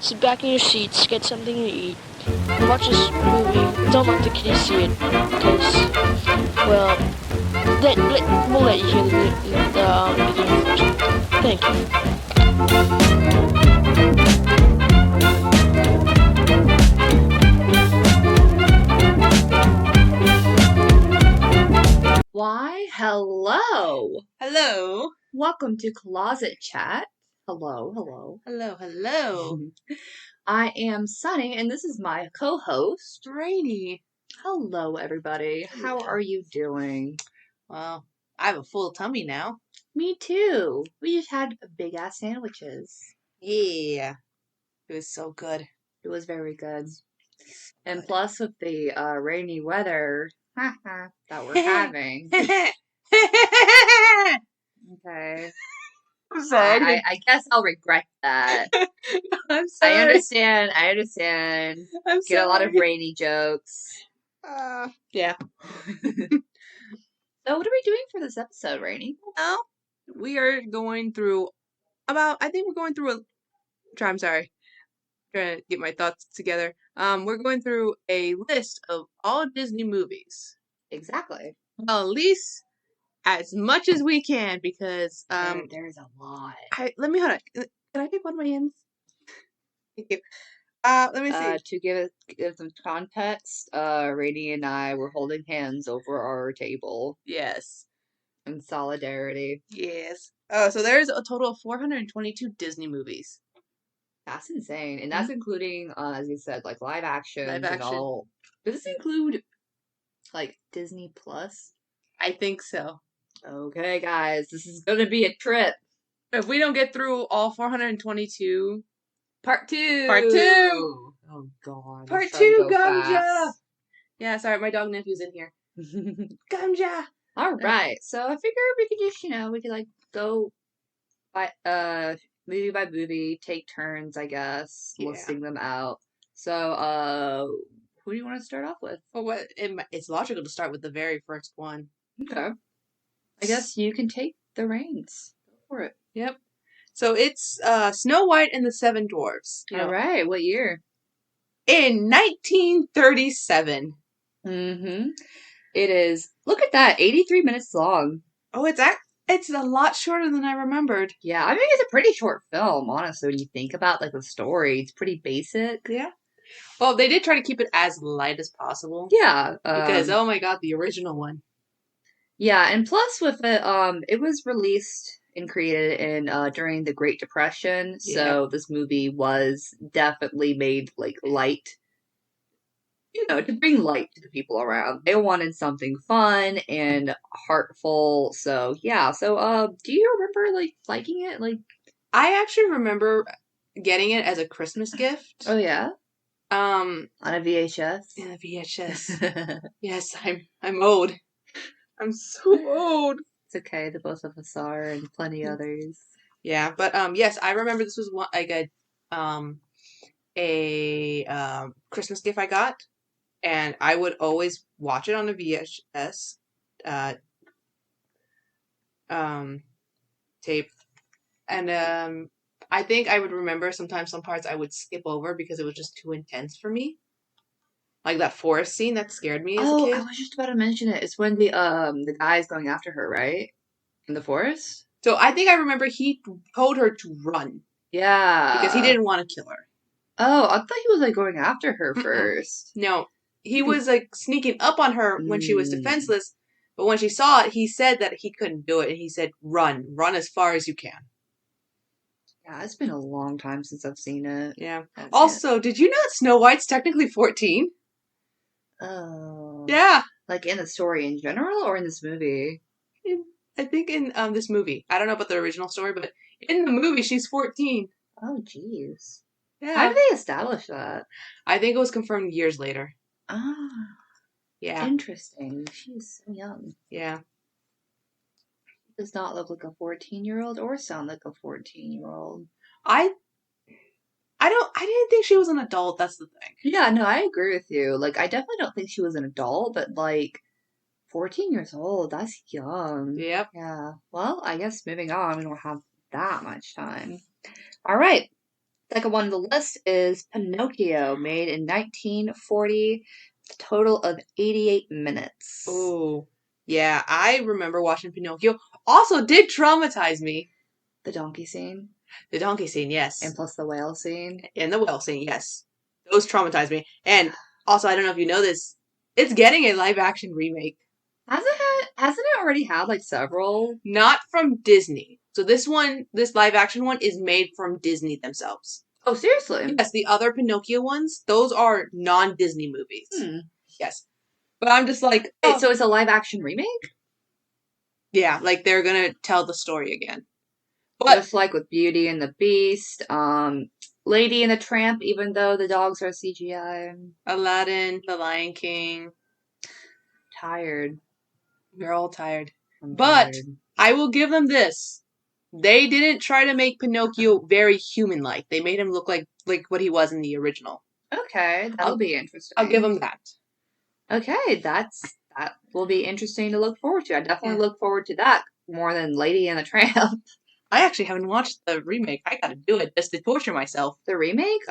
sit back in your seats, get something to eat, and watch this movie. Don't let the kiddies see it, because, well, we'll let you hear the beginning first. Thank you. Why, hello! Hello. Welcome to Closet Chat. Hello. Hello. I am Sunny, and this is my co-host, Rainy. Hello, everybody. How are you doing? Well, I have a full tummy now. Me too. We just had big-ass sandwiches. Yeah. It was so good. It was very good. And plus, with the rainy weather that we're having. Okay. I'm sorry. I guess I'll regret that. I'm sorry. I understand. I'm Get sorry. a lot of rainy jokes. Yeah. So what are we doing for this episode, Rainy? Well, we are going through I'm sorry. Trying to get my thoughts together. We're going through a list of all Disney movies. Exactly. Well, at least as much as we can, because there's a lot. Let me hold on. Can I take one of my hands? Thank you. Let me see. To give some context, Rainy and I were holding hands over our table Yes. in solidarity. Yes. Oh, so there's a total of 422 Disney movies. That's insane, and that's including, as you said, like live action and action. all. Does this include like Disney Plus? I think so. Okay, guys, this is gonna be a trip. If we don't get through all 422, Part 2! Part 2! Oh, God. Part 2, Gumja! Yeah, sorry, my dog nephew's in here. Gumja! Alright, so I figured we could just, we could, like, go by, movie by movie, take turns, I guess, listing them out. So, who do you want to start off with? Well, it's logical to start with the very first one. Okay. I guess you can take the reins. Go for it. Yep. So it's Snow White and the Seven Dwarves. All right. What year? In 1937. Mm-hmm. It is. Look at that. 83 minutes long. Oh, it's a lot shorter than I remembered. Yeah, I think it's a pretty short film, honestly, when you think about like the story. It's pretty basic. Yeah. Well, they did try to keep it as light as possible. Yeah. Because, oh my god, the original one. Yeah, and plus with it, it was released and created in during the Great Depression, so this movie was definitely made like light, to bring light to the people around. They wanted something fun and heartful, so yeah. So, do you remember like liking it? Like, I actually remember getting it as a Christmas gift. Oh yeah. On a VHS. In a VHS. Yes, I'm old. I'm so old. It's okay. The both of us are, and plenty others. Yeah, but yes, I remember this was like a Christmas gift I got, and I would always watch it on a VHS tape, and I think I would remember sometimes some parts I would skip over because it was just too intense for me. Like that forest scene that scared me as a kid. I was just about to mention it. It's when the guy's going after her, right? In the forest? So I think I remember he told her to run. Yeah. Because he didn't want to kill her. Oh, I thought he was like going after her first. No. He was like sneaking up on her when she was defenseless, but when she saw it, he said that he couldn't do it, and he said, run as far as you can. Yeah, it's been a long time since I've seen it. Yeah. Also, did you know that Snow White's technically 14? Oh. Yeah. Like in the story in general or in this movie? I think in this movie. I don't know about the original story, but in the movie, she's 14. Oh, jeez. Yeah. How did they establish that? I think it was confirmed years later. Ah. Yeah. Interesting. She's so young. Yeah. She does not look like a 14-year-old or sound like a 14-year-old. I didn't think she was an adult, that's the thing. Yeah, no, I agree with you. Like, I definitely don't think she was an adult, but, like, 14 years old, that's young. Yep. Yeah. Well, I guess moving on, we don't have that much time. All right. Second one on the list is Pinocchio, made in 1940. A total of 88 minutes. Oh, yeah. I remember watching Pinocchio. Also, did traumatize me. The donkey scene. The donkey scene, yes. And plus the whale scene. And the whale scene, yes. Those traumatized me. And also, I don't know if you know this, it's getting a live action remake. Hasn't it already had like several? Not from Disney. So this live action one is made from Disney themselves. Oh, seriously? Yes, the other Pinocchio ones, those are non-Disney movies. Yes. But I'm just like, Wait, so it's a live action remake? Yeah, like they're gonna tell the story again. But just like with Beauty and the Beast, Lady and the Tramp, even though the dogs are CGI. Aladdin, The Lion King. Tired. We're all tired. I'm But tired. I will give them this. They didn't try to make Pinocchio very human-like. They made him look like what he was in the original. Okay, that'll be interesting. I'll give them that. Okay, that will be interesting to look forward to. I definitely look forward to that more than Lady and the Tramp. I actually haven't watched the remake. I gotta do it just to torture myself. The remake?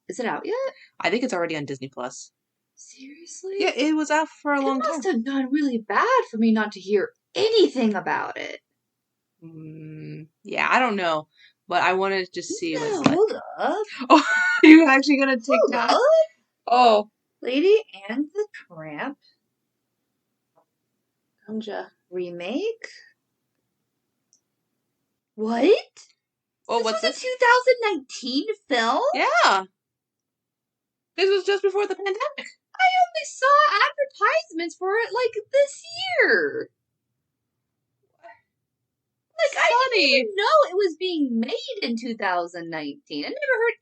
Is it out yet? I think it's already on Disney Plus. Seriously? Yeah, it was out for a long time. It must have done really bad for me not to hear anything about it. Yeah, I don't know, but I want to just see. No, hold up. Oh, are you actually gonna take hold that? Up. Oh, Lady and the Tramp. Remake? What? Oh, This was a 2019 film? Yeah. This was just before the pandemic. I only saw advertisements for it like this year. Like, I didn't even know it was being made in 2019. I never heard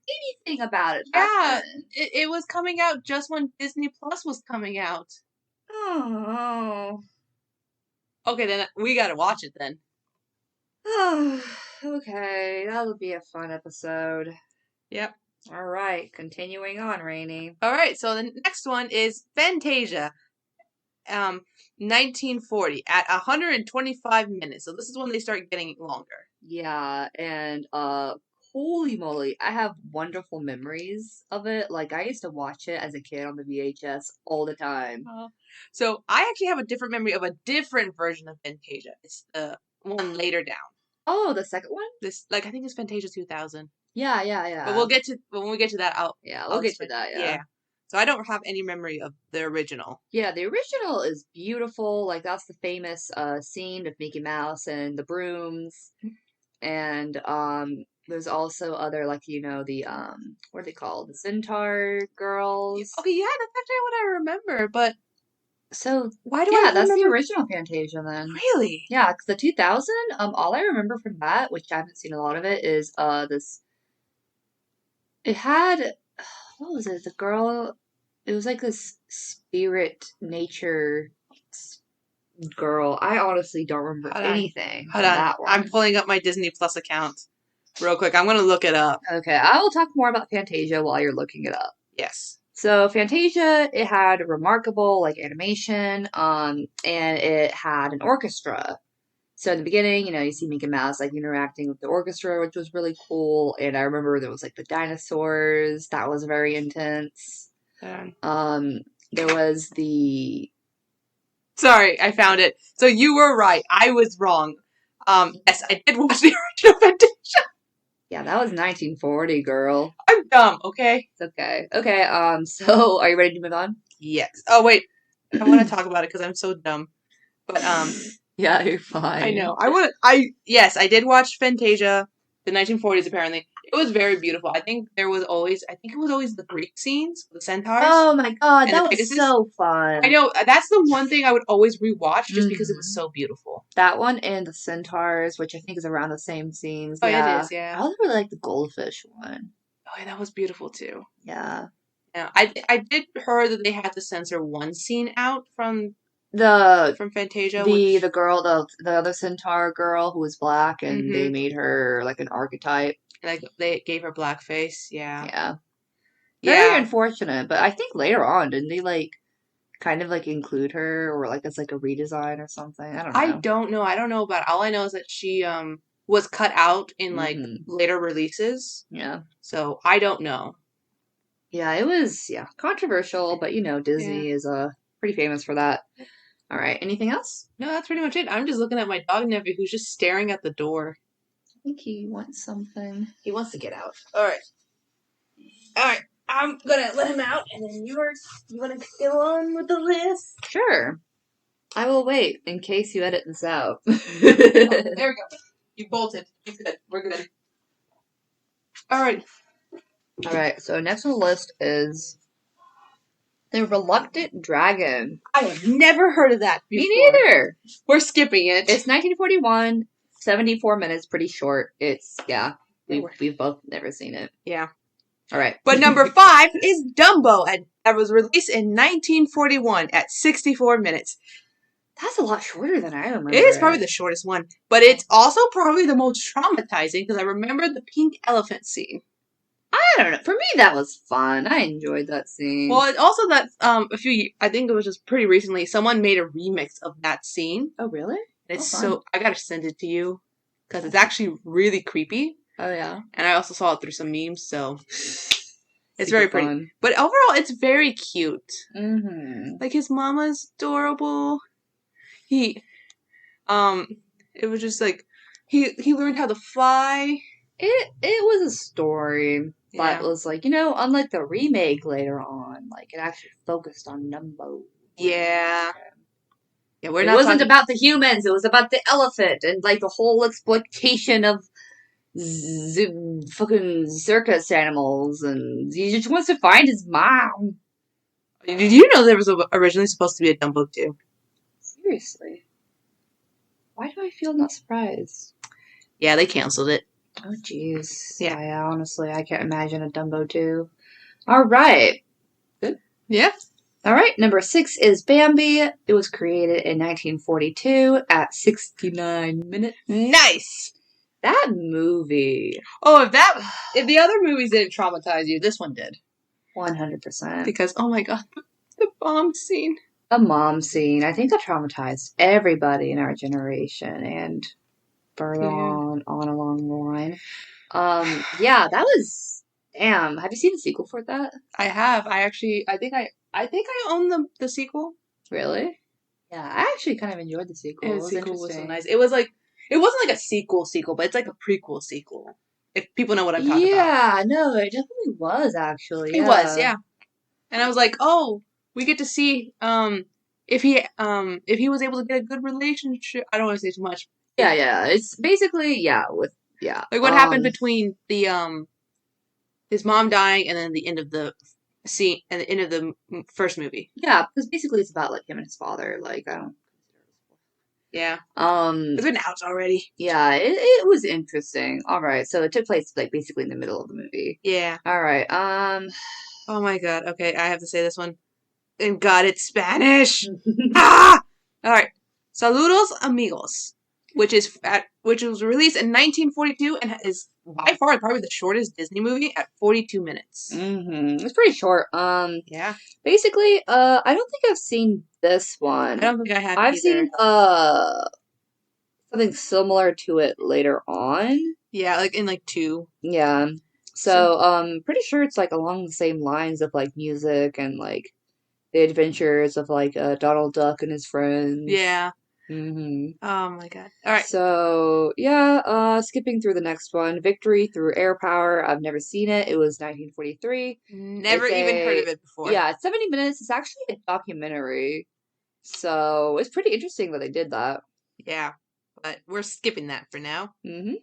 anything about it. Yeah, it was coming out just when Disney Plus was coming out. Oh. Okay, then we gotta watch it then. Okay, that'll be a fun episode. Yep. All right, continuing on, Rainy. All right, so the next one is Fantasia, 1940 at 125 minutes. So this is when they start getting longer. Yeah, and holy moly, I have wonderful memories of it. Like, I used to watch it as a kid on the VHS all the time. So I actually have a different memory of a different version of Fantasia. It's the one later down. Oh, the second one? I think it's Fantasia 2000. Yeah. But when we get to that, we'll get to that, yeah. So I don't have any memory of the original. Yeah, the original is beautiful. Like, that's the famous scene of Mickey Mouse and the brooms. And there's also other, like, the what are they called? The Centaur girls. Okay, yeah, that's actually what I remember, but so why do I that's the original Fantasia then. Really? Yeah, because the 2000, all I remember from that, which I haven't seen a lot of it, is this. It had, what was it? The girl. It was like this spirit nature girl. I honestly don't remember anything. Hold on. That one. I'm pulling up my Disney Plus account real quick. I'm gonna look it up. Okay, I will talk more about Fantasia while you're looking it up. Yes. So Fantasia, it had remarkable like animation, and it had an orchestra. So in the beginning, you see Mickey Mouse like interacting with the orchestra, which was really cool. And I remember there was like the dinosaurs. That was very intense. There was the. Sorry, I found it. So you were right. I was wrong. Yes, I did watch the original Fantasia. Yeah, that was 1940, girl. I'm dumb, okay? It's okay. Okay, so are you ready to move on? Yes. Oh, wait. I want to talk about it because I'm so dumb. But, yeah, you're fine. I know. Yes, I did watch Fantasia, the 1940s, apparently. It was very beautiful. I think it was always the Greek scenes, the centaurs. Oh my god, that was so fun. I know, that's the one thing I would always rewatch just because it was so beautiful. That one and the centaurs, which I think is around the same scenes. Oh, yeah. It is, yeah. I also really like the goldfish one. Oh, yeah, that was beautiful too. Yeah. Yeah, I did hear that they had to censor one scene out from Fantasia. The girl, the other centaur girl who was black, and they made her like an archetype. Like they gave her blackface, yeah. Yeah. Very unfortunate, but I think later on, didn't they like kind of like include her or like it's like a redesign or something? I don't know. I don't know. I don't know about it. All I know is that she was cut out in like Mhm. later releases. Yeah. So I don't know. Yeah, it was controversial, but Disney is pretty famous for that. All right, anything else? No, that's pretty much it. I'm just looking at my dog nephew who's just staring at the door. I think he wants something. He wants to get out. All right. I'm gonna let him out, and then you wanna go on with the list. Sure. I will wait in case you edit this out. Oh, there we go. You bolted. You're good. We're good. All right. All right, so next on the list is The Reluctant Dragon. I have never heard of that before. Me neither. We're skipping it. It's 1941, 74 minutes, pretty short. We've both never seen it. Yeah. All right. But number 5 is Dumbo, and that was released in 1941 at 64 minutes. That's a lot shorter than I remember. It is probably the shortest one, but it's also probably the most traumatizing because I remember the pink elephant scene. I don't know. For me, that was fun. I enjoyed that scene. Well, it's also that I think it was just pretty recently, someone made a remix of that scene. Oh, really? It's fun. I gotta send it to you because it's actually really creepy. Oh, yeah. And I also saw it through some memes, so it's Super very pretty. fun. But overall, it's very cute. Mm-hmm. Like his mama's adorable. It was just like he learned how to fly. It was a story that Yeah. was like, unlike the remake later on, like it actually focused on Dumbo. Yeah. Yeah, It wasn't about the humans, it was about the elephant and like the whole exploitation of fucking circus animals, and he just wants to find his mom. Did you know there was originally supposed to be a Dumbo 2? Seriously. Why do I feel not surprised? Yeah, they canceled it. Oh, jeez. Yeah. Honestly, I can't imagine a Dumbo 2. All right. Good. Yeah. All right. Number 6 is Bambi. It was created in 1942 at 69 minutes. Nice. That movie. Oh, if the other movies didn't traumatize you, this one did. 100%. Because, oh my god, the bomb scene. A mom scene. I think that traumatized everybody in our generation and further on along the line. Yeah, that was. Damn. Have you seen the sequel for that? I have. I think I own the sequel. Really? Yeah, I actually kind of enjoyed the sequel. And It the was sequel was so interesting. nice. It wasn't like a sequel, but it's like a prequel sequel. If people know what I'm talking about. Yeah, no, it definitely was actually. It was, yeah. And I was like, oh, we get to see if he was able to get a good relationship. I don't want to say too much. Yeah. It's basically Like what happened between the his mom dying and then the end of the scene and the end of the first movie. Yeah, because basically it's about like him and his father. Like I don't. Yeah. Um. It's been out already. Yeah, it was interesting. All right, so it took place like basically in the middle of the movie. Yeah. All right. Oh my god. Okay, I have to say this one. And God, it's Spanish. Ah! All right. Saludos Amigos, which was released in 1942 and is by far probably the shortest Disney movie at 42 minutes. Mm-hmm. It's pretty short. Yeah. Basically, I don't think I've seen this one. I don't think I have. I've either. seen something similar to it later on. Yeah, like in like 2. Yeah. So pretty sure it's like along the same lines of like music and like the adventures of like Donald Duck and his friends. Yeah. Mm-hmm. Oh my god. All right. So yeah, skipping through the next one, Victory Through Air Power. I've never seen it. It was 1943. Never even heard of it before. Yeah, it's 70 minutes. It's actually a documentary. So it's pretty interesting that they did that. Yeah, but we're skipping that for now. Mm-hmm.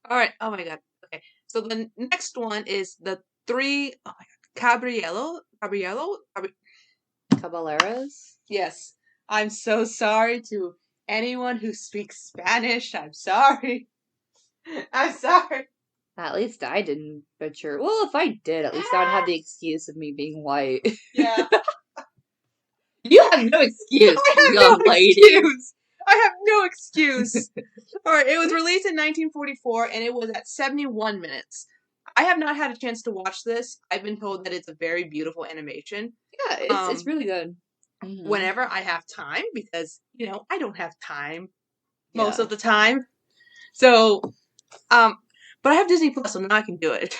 All right. Oh my god. Okay. So the next one is the 3. Oh my god. Caballeros. Yes. I'm so sorry to anyone who speaks Spanish. I'm sorry. I'm sorry. At least I didn't butcher. Well, if I did, at least I would have the excuse of me being white. Yeah. You have no excuse, young lady. I have no excuse. All right. It was released in 1944 and it was at 71 minutes. I have not had a chance to watch this. I've been told that it's a very beautiful animation. Yeah, it's really good. Mm-hmm. Whenever I have time, because, I don't have time most of the time. So, But I have Disney Plus, so now I can do it.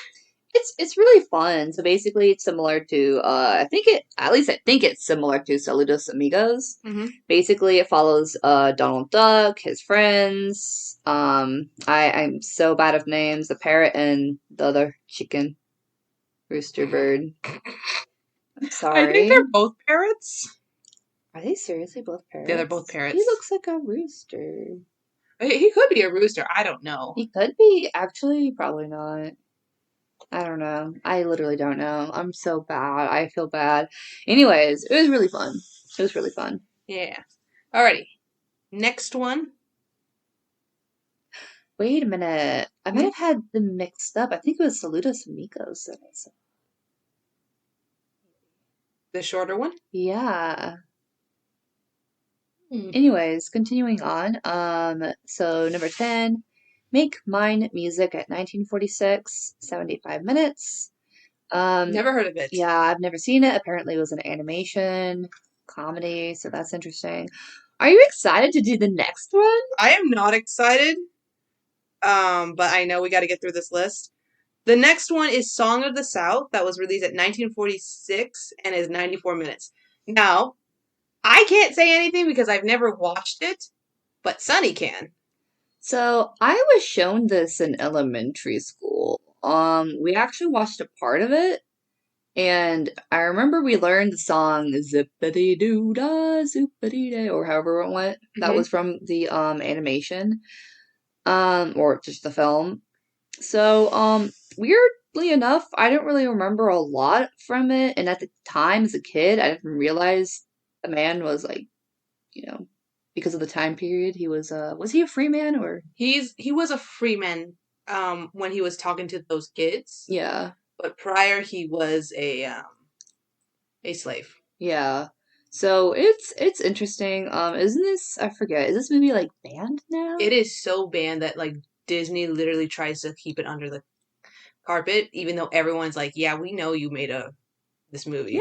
It's really fun. So basically, it's similar to I think it's similar to Saludos Amigos. Mm-hmm. Basically, it follows Donald Duck, his friends. I'm so bad of names. The parrot and the other chicken, rooster bird. I'm sorry. I think they're both parrots. Are they seriously both parrots? Yeah, they're both parrots. He looks like a rooster. He could be a rooster. I don't know. He could be. Actually, probably not. I don't know. I literally don't know. I'm so bad. I feel bad. Anyways, it was really fun. It was really fun. Yeah. Alrighty. Next one. Wait a minute. I might have had them mixed up. I think it was Saludos Amigos that I saw. The shorter one? Yeah. Anyways, continuing on. So number 10, Make Mine Music at 1946, 75 minutes. Never heard of it. Yeah, I've never seen it. Apparently it was an animation comedy, so that's interesting. Are you excited to do the next one? I am not excited. But I know we got to get through this list. The next one is Song of the South that was released at 1946 and is 94 minutes. Now, I can't say anything because I've never watched it, but Sunny can. So I was shown this in elementary school. We actually watched a part of it, and I remember we learned the song Zippity Doo Da Zoopity Day, or however it went. That was from the animation, or just the film. So weirdly enough, I don't really remember a lot from it, and at the time as a kid, I didn't realize the man was like, because of the time period, he was he a free man or? He was a free man when he was talking to those kids. Yeah. But prior he was a slave. Yeah. So it's interesting. Isn't this, I forget, is this movie like banned now? It is so banned that like Disney literally tries to keep it under the carpet, even though everyone's like, yeah, we know you made this movie. Yeah,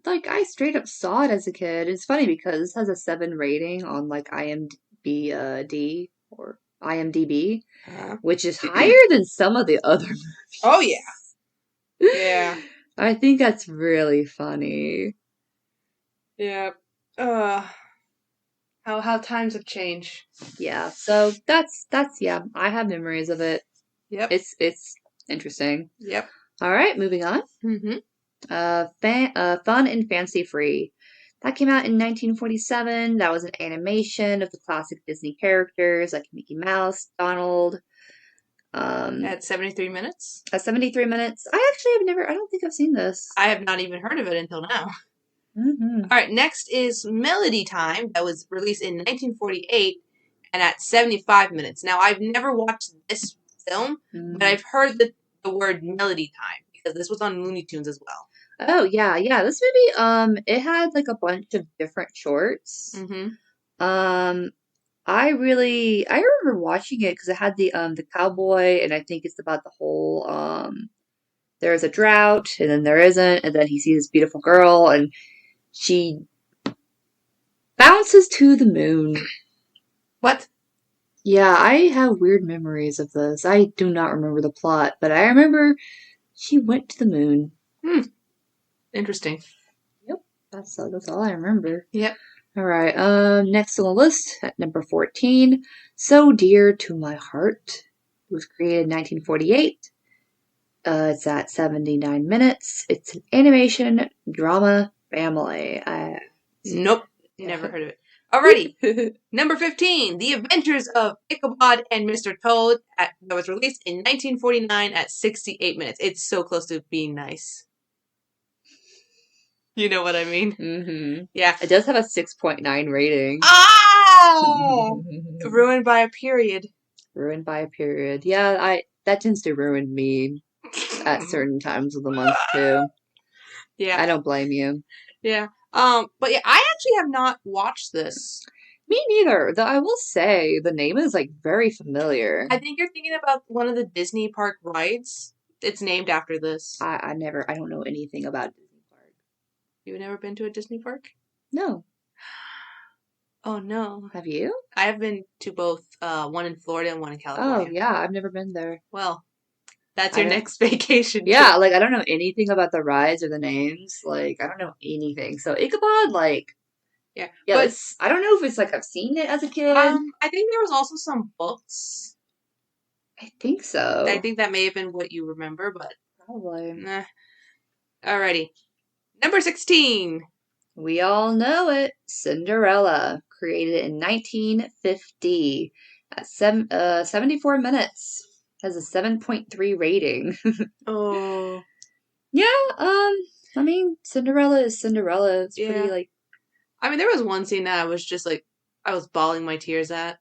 like I straight up saw it as a kid. It's funny because this has a 7 rating on like IMDb or IMDb, which is higher than some of the other movies. Oh yeah. Yeah. I think that's really funny. Yeah. How times have changed. Yeah. So that's yeah, I have memories of it. Yep. It's interesting. Yep. All right, moving on. Fun and Fancy Free. That came out in 1947. That was an animation of the classic Disney characters like Mickey Mouse, Donald. At 73 minutes? At 73 minutes. I don't think I've seen this. I have not even heard of it until now. Mm-hmm. All right, next is Melody Time that was released in 1948 and at 75 minutes. Now, I've never watched this film, but I've heard the word Melody Time because this was on Looney Tunes as well. Oh, yeah. This movie, it had like a bunch of different shorts. I remember watching it because it had the cowboy, and I think it's about the whole, there's a drought, and then there isn't, and then he sees this beautiful girl, and she bounces to the moon. What? Yeah, I have weird memories of this. I do not remember the plot, but I remember she went to the moon. Interesting. Yep, that's all I remember. Yep. All right. Next on the list at number 14, So Dear to My Heart. It was created in 1948. It's at 79 minutes. It's an animation drama family. Nope. Never heard of it. Alrighty. Number 15, The Adventures of Ichabod and Mr. Toad that was released in 1949 at 68 minutes. It's so close to being nice. You know what I mean? Mm-hmm. Yeah. It does have a 6.9 rating. Oh! Ruined by a period. Ruined by a period. Yeah, that tends to ruin me at certain times of the month too. Yeah. I don't blame you. Yeah. But yeah, I actually have not watched this. Me neither. Though I will say the name is like very familiar. I think you're thinking about one of the Disney park rides. It's named after this. I don't know anything about Disney Park. You've never been to a Disney park? No. Oh no. Have you? I have been to both, one in Florida and one in Oh, California. yeah, I've never been there. Well, that's I your don't- next vacation Yeah, trip. like, I don't know anything about the rides or the names. Like, I don't know anything. So, Ichabod, like, Yeah. yeah, But I don't know if it's like I've seen it as a kid. I think there was also some books. I think so. I think that may have been what you remember, but Probably. nah. Alrighty. Number 16. We all know it. Cinderella, created in 1950 at 74 minutes. Has a 7.3 rating. Oh. Yeah, I mean, Cinderella is Cinderella. It's Yeah. pretty, like, I mean, there was one scene that I was just like, I was bawling my tears at.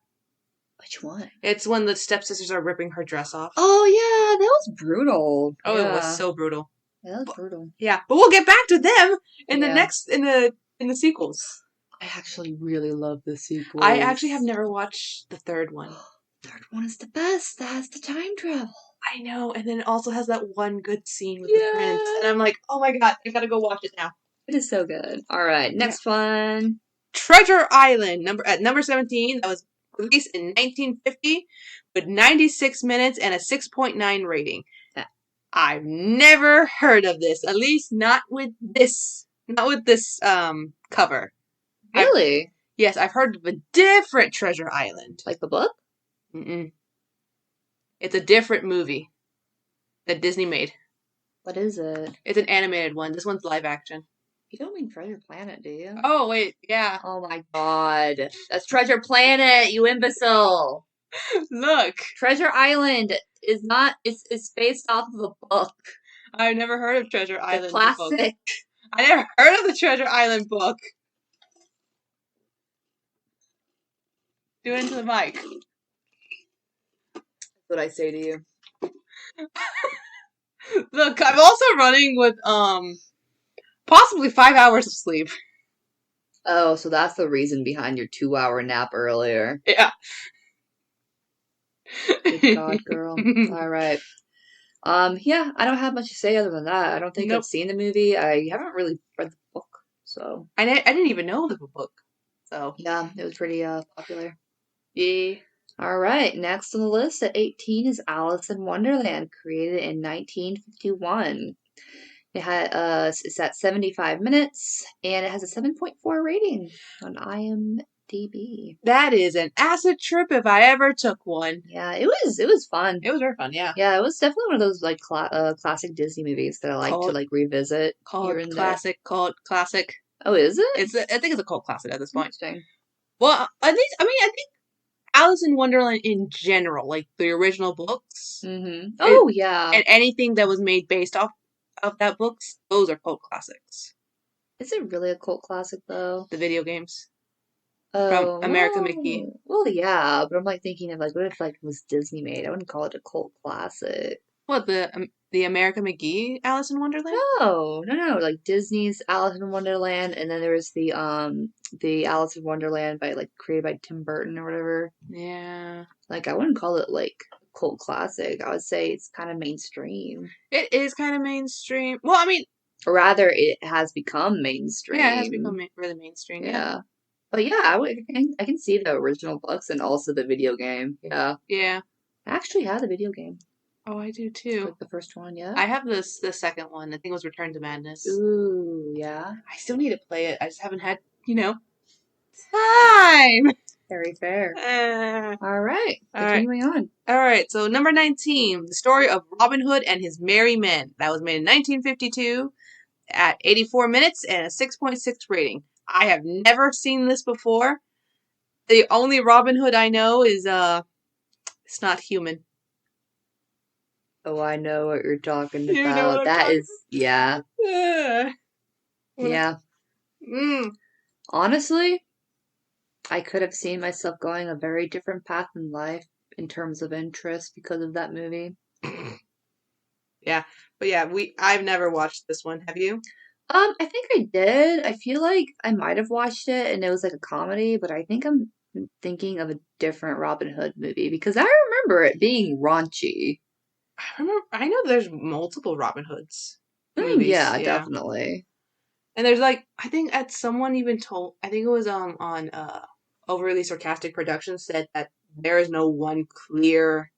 which one? It's when the stepsisters are ripping her dress off. Oh, yeah, that was brutal. Oh, yeah. it was so brutal. Yeah, that was brutal. Yeah, but we'll get back to them in the Yeah. next in the sequels. I actually really love the sequel. I actually have never watched the third one. Third one is the best. That has the time travel. I know, and then it also has that one good scene with the prince, and I'm like, oh my god, I gotta go watch it now. It is so good. All right, next one. Treasure Island, number 17, that was released in 1950 with 96 minutes and a 6.9 rating. Yeah. I've never heard of this, at least not with this cover. Really? Yes, I've heard of a different Treasure Island. Like the book? Mm-mm. It's a different movie that Disney made. What is it? It's an animated one. This one's live action. You don't mean Treasure Planet, do you? Oh, wait, yeah. Oh my god. That's Treasure Planet, you imbecile. Look. Treasure Island is not, it's based off of a book. I've never heard of Treasure The Island classic. book. I never heard of the Treasure Island book. Do it into the mic. That's what I say to you. Look, I'm also running with, possibly 5 hours of sleep. Oh, so that's the reason behind your 2-hour nap earlier. Yeah. Good God, girl. All right. Yeah, I don't have much to say other than that. I don't think Nope. I've seen the movie. I haven't really read the book, so I didn't even know the book. So, yeah, it was pretty popular. yeah. All right, next on the list at 18 is Alice in Wonderland, created in 1951. It had it's at 75 minutes and it has a 7.4 rating on IMDb. That is an acid trip if I ever took one. Yeah, it was fun. It was very fun, yeah. Yeah, it was definitely one of those like classic Disney movies that I like to like revisit here and Classic. Oh, is it? I think it's a cult classic at this point. Interesting. Well, I think Alice in Wonderland in general, like the original books, Mm-hmm. Oh, yeah. and anything that was made based off of that books, those are cult classics. Is it really a cult classic though? The video games. Oh, From America McGee. Well, yeah, but I'm like thinking of like, what if like it was Disney made? I wouldn't call it a cult classic. What, the America McGee Alice in Wonderland? No, like Disney's Alice in Wonderland, and then there was the Alice in Wonderland created by Tim Burton or whatever. Yeah. Like I wouldn't call it like a cult classic. I would say it's kind of mainstream. It is kind of mainstream. Well, I mean, Or rather, it has become mainstream. yeah, it has become really mainstream. Yeah. But yeah, I can see the original books and also the video game. Yeah. Yeah. I actually have the video game. Oh, I do too. Like the first one, yeah. I have the second one. I think it was Return to Madness. Ooh, yeah. I still need to play it. I just haven't had, time. Very fair. All All right. All right. Continuing on. right. So number 19, the story of Robin Hood and his merry men. That was made in 1952 at 84 minutes and a 6.6 rating. I have never seen this before. The only Robin Hood I know is it's not human. Oh, I know what you're talking You know about. what I'm That talking is, yeah. Yeah. Mm. Honestly, I could have seen myself going a very different path in life in terms of interest because of that movie. Yeah. But yeah, I've never watched this one. Have you? I think I did. I feel like I might have watched it and it was like a comedy, but I think I'm thinking of a different Robin Hood movie because I remember it being raunchy. I know there's multiple Robin Hoods movies. Yeah, definitely. And there's I think someone even told, I think it was on overly sarcastic production said that there is no one clear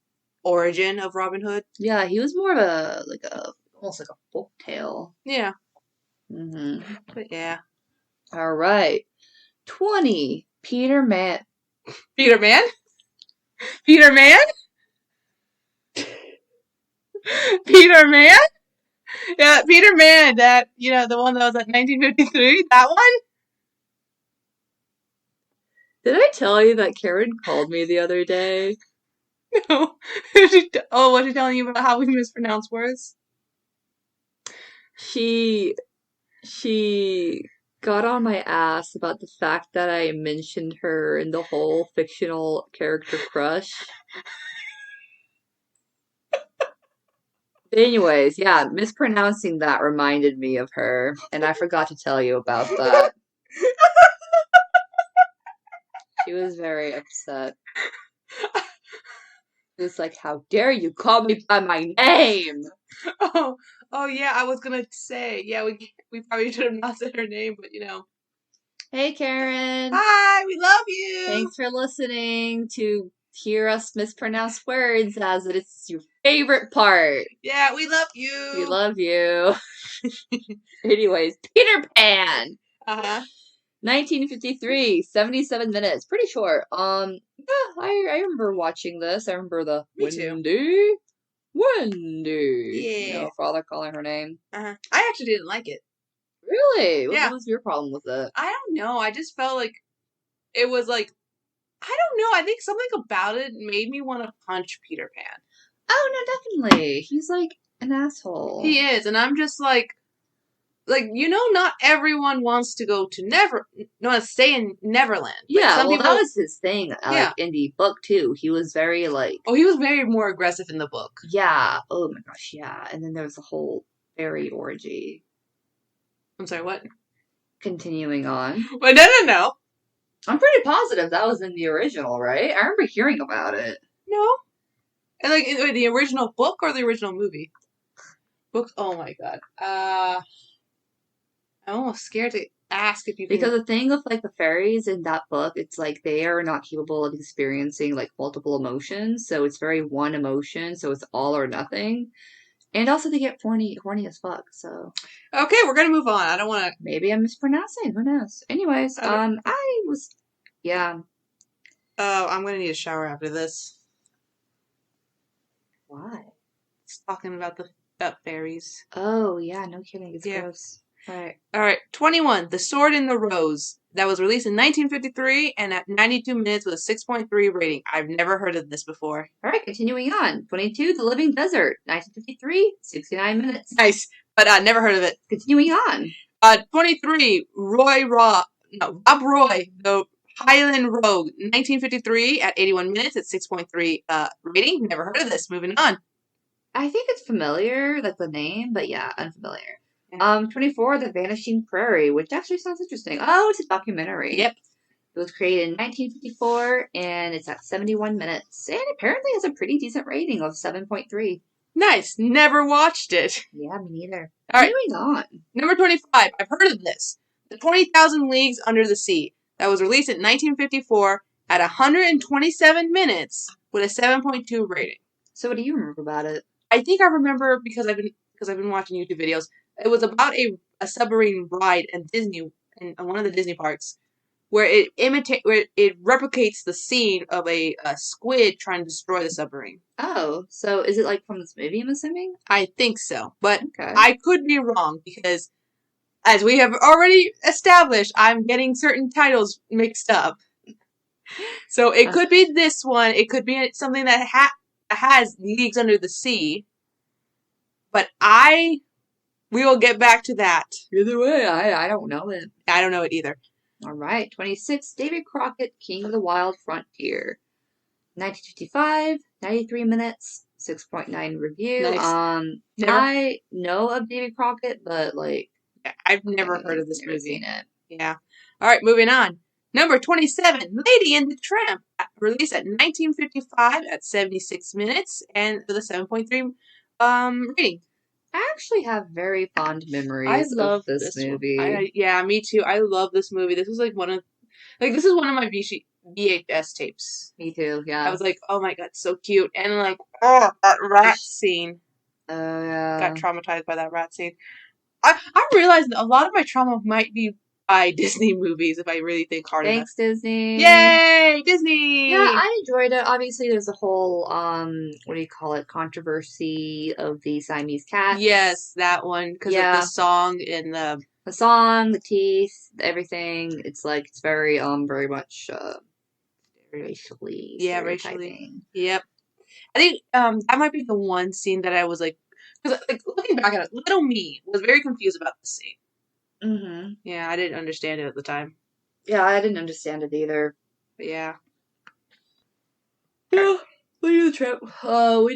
origin of Robin Hood. Yeah, he was more of almost like a folk tale. Yeah. Mm-hmm. But yeah. All right. 20. Peter Man. Peter Man? Peter Man? Peter Man? Yeah, Peter Man, that, the one that was at 1953, that one? Did I tell you that Karen called me the other day? No. Was she telling you about how we mispronounce words? She got on my ass about the fact that I mentioned her in the whole fictional character crush. Anyways, yeah, mispronouncing that reminded me of her, and I forgot to tell you about that. She was very upset. It was like, how dare you call me by my name? Oh yeah, I was gonna say, yeah, we probably should have not said her name, but Hey, Karen. Hi, we love you. Thanks for listening to hear us mispronounce words as it is your favorite part. Yeah, we love you. We love you. Anyways, Peter Pan. 1953, 77 minutes. Pretty short. Yeah, I remember watching this. I remember the Me too. Wendy. Yeah. Father calling her name. I actually didn't like it. Really? Yeah. What was your problem with it? I don't know. I just felt like it was like, I don't know. I think something about it made me want to punch Peter Pan. Oh, no, definitely. He's like an asshole. He is. And I'm just like, not everyone wants to go to stay in Neverland. Yeah, some people, that was his thing. In the book too, he was very like. Oh, he was very more aggressive in the book. Yeah. Oh my gosh. Yeah. And then there was a whole fairy orgy. I'm sorry. What? Continuing on. Well, no. I'm pretty positive that was in the original, right? I remember hearing about it. No. And in the original book or the original movie? Books. Oh my god. I'm almost scared to ask if you can... Because the thing with the fairies in that book, it's like they are not capable of experiencing multiple emotions, so it's very one emotion, so it's all or nothing. And also they get horny as fuck, so... Okay, we're gonna move on. I don't want to... Maybe I'm mispronouncing, who knows? Anyways, yeah. Oh, I'm gonna need a shower after this. Why? It's talking about the fairies. Oh, yeah, no kidding, it's gross. Alright, 21, The Sword in the Rose. That was released in 1953 and at 92 minutes with a 6.3 rating. I've never heard of this before. Alright, continuing on. 22, The Living Desert. 1953, 69 minutes. Nice, but never heard of it. Continuing on. 23, Rob Roy, The Highland Rogue. 1953 at 81 minutes at 6.3 rating. Never heard of this. Moving on. I think it's familiar, the name, but yeah, unfamiliar. 24, The Vanishing Prairie, which actually sounds interesting. Oh, it's a documentary. Yep. It was created in 1954, and it's at 71 minutes, and apparently has a pretty decent rating of 7.3. Nice. Never watched it. Yeah, me neither. All right. Moving on. Number 25. I've heard of this. The 20,000 Leagues Under the Sea. That was released in 1954 at 127 minutes with a 7.2 rating. So what do you remember about it? I think I remember because I've been watching YouTube videos. It was about a submarine ride in one of the Disney parks, where it replicates the scene of a squid trying to destroy the submarine. Oh, so is it from this movie, I'm assuming? I think so, but okay. I could be wrong because, as we have already established, I'm getting certain titles mixed up. So it could be this one. It could be something that has Leagues Under the Sea. But we will get back to that. Either way, I don't know it. I don't know it either. All right, 26, David Crockett, King of the Wild Frontier. 1955, 93 minutes, 6.9 review. Nice. I know of David Crockett, but I've never heard of this movie. Seen it. Yeah. All right, moving on. Number 27, Lady and the Tramp, released at 1955 at 76 minutes and with a 7.3 rating. I actually have very fond memories of this movie. Yeah, me too. I love this movie. This was one of my VHS tapes. Me too. Yeah. I was like, oh my god, so cute. And like, oh, that rat scene. Got traumatized by that rat scene. I realized that a lot of my trauma might be by Disney movies if I really think hard enough. Thanks, Disney. Yay, Disney! Yeah, I enjoyed it. Obviously, there's a whole what do you call it? Controversy of the Siamese cats. Yes, that one because of the song and the song, the teeth, everything. It's like it's very very much racially. Yeah, racially. Yep. I think that might be the one scene that I was like, because like looking back at it, little me was very confused about this scene. Mm-hmm. Yeah, I didn't understand it at the time. Yeah, I didn't understand it either. But yeah. Yeah, we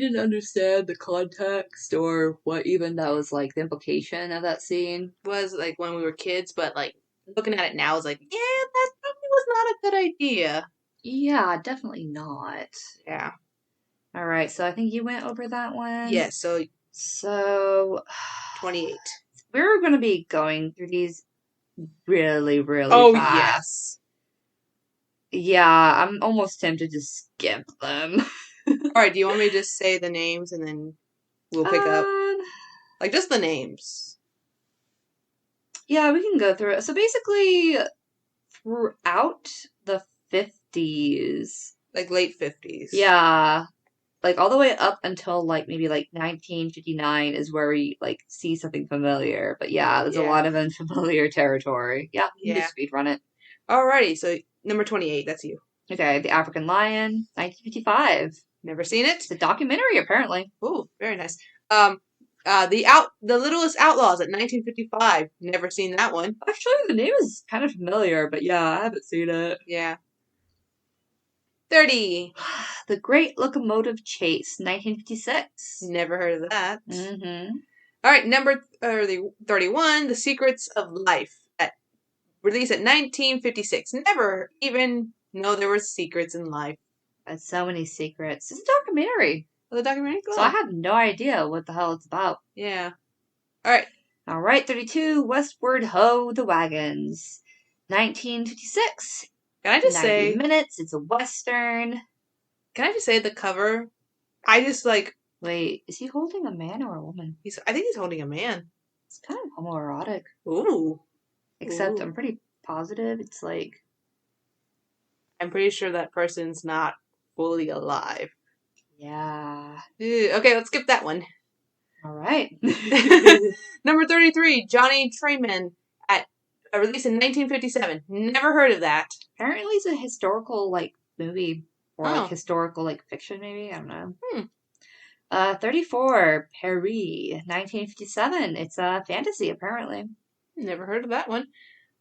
didn't understand the context or what even that was like the implication of that scene. Was like when we were kids, but like looking at it now, I was like, yeah, that probably was not a good idea. Yeah, definitely not. Yeah. All right, so I think you went over that one. Yeah, so 28. We're going to be going through these really, really fast. Yes. Yeah, I'm almost tempted to skip them. Alright, do you want me to just say the names and then we'll pick up? Like, just the names. Yeah, we can go through it. So basically, throughout the 50s. Like, late 50s. Yeah. Like, all the way up until, like, maybe, like, 1959 is where we, like, see something familiar. But yeah, there's a lot of unfamiliar territory. Yeah, you can just speedrun it. Alrighty, so number 28, that's you. Okay, The African Lion, 1955. Never seen it? It's a documentary, apparently. Ooh, very nice. The Littlest Outlaws at 1955. Never seen that one. Actually, the name is kind of familiar, but yeah, I haven't seen it. Yeah. 30. The Great Locomotive Chase, 1956. Never heard of that. Mm-hmm. All right, number 31, The Secrets of Life, released at 1956. Never even know there were secrets in life. That's so many secrets. It's a documentary. Oh, the documentary? Cool. So I have no idea what the hell it's about. Yeah. All right, 32, Westward Ho, The Wagons, 1956. Can I just 90 say... minutes, it's a Western. Can I just say the cover? I just like... Wait, is he holding a man or a woman? I think he's holding a man. It's kind of homoerotic. Ooh. Except I'm pretty positive it's like... I'm pretty sure that person's not fully alive. Yeah. Okay, let's skip that one. All right. Number 33, Johnny Trayman, released in 1957. Never heard of that. Apparently it's a historical, like, movie. Or, like, historical, like, fiction, maybe? I don't know. 34, Paris, 1957. It's a fantasy, apparently. Never heard of that one.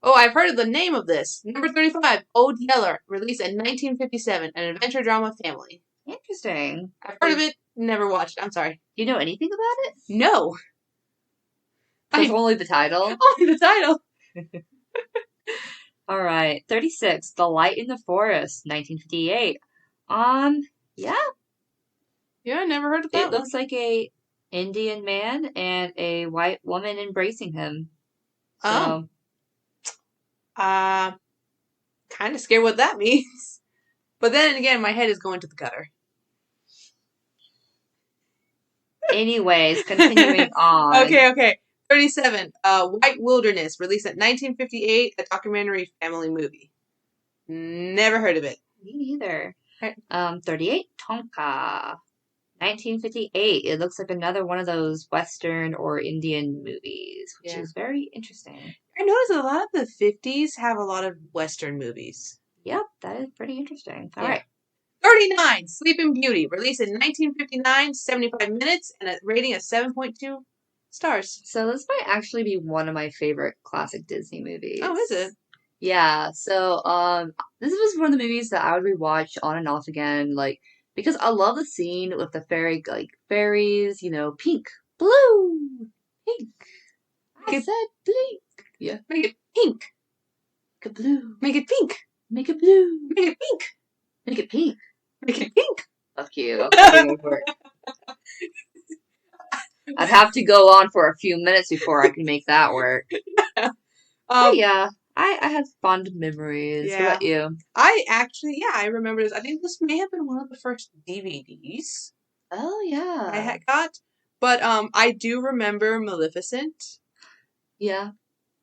Oh, I've heard of the name of this. Number 35, Old Yeller, released in 1957. An adventure drama family. Interesting. I've heard of it, never watched it. I'm sorry. Do you know anything about it? No. Just only the title? Only the title. All right. 36, The Light in the Forest, 1958. Yeah. Yeah, I never heard of that. It looks like a Indian man and a white woman embracing him. So. Kind of scared what that means. But then again, my head is going to the gutter. Anyways, continuing on. Okay. 37, White Wilderness, released at 1958, a documentary family movie. Never heard of it. Me neither. 38, Tonka, 1958. It looks like another one of those Western or Indian movies, which is very interesting. I noticed that a lot of the 50s have a lot of Western movies. Yep, that is pretty interesting. All right. 39, Sleeping Beauty, released in 1959, 75 minutes, and a rating of 7.2 stars. So this might actually be one of my favorite classic Disney movies. Oh, is it? Yeah, so this was one of the movies that I would rewatch on and off again, like, because I love the scene with the fairies, you know, pink, blue, pink. I said pink. Yeah. Make it pink. Make it blue. Make it pink. Make it blue. Make it pink. Make it pink. Make it pink. Fuck you. I'm going for it. I'd have to go on for a few minutes before I can make that work. Yeah. Yeah. I have fond memories. Yeah. What about you? I remember this. I think this may have been one of the first DVDs Oh I yeah. had got. But I do remember Maleficent, Yeah.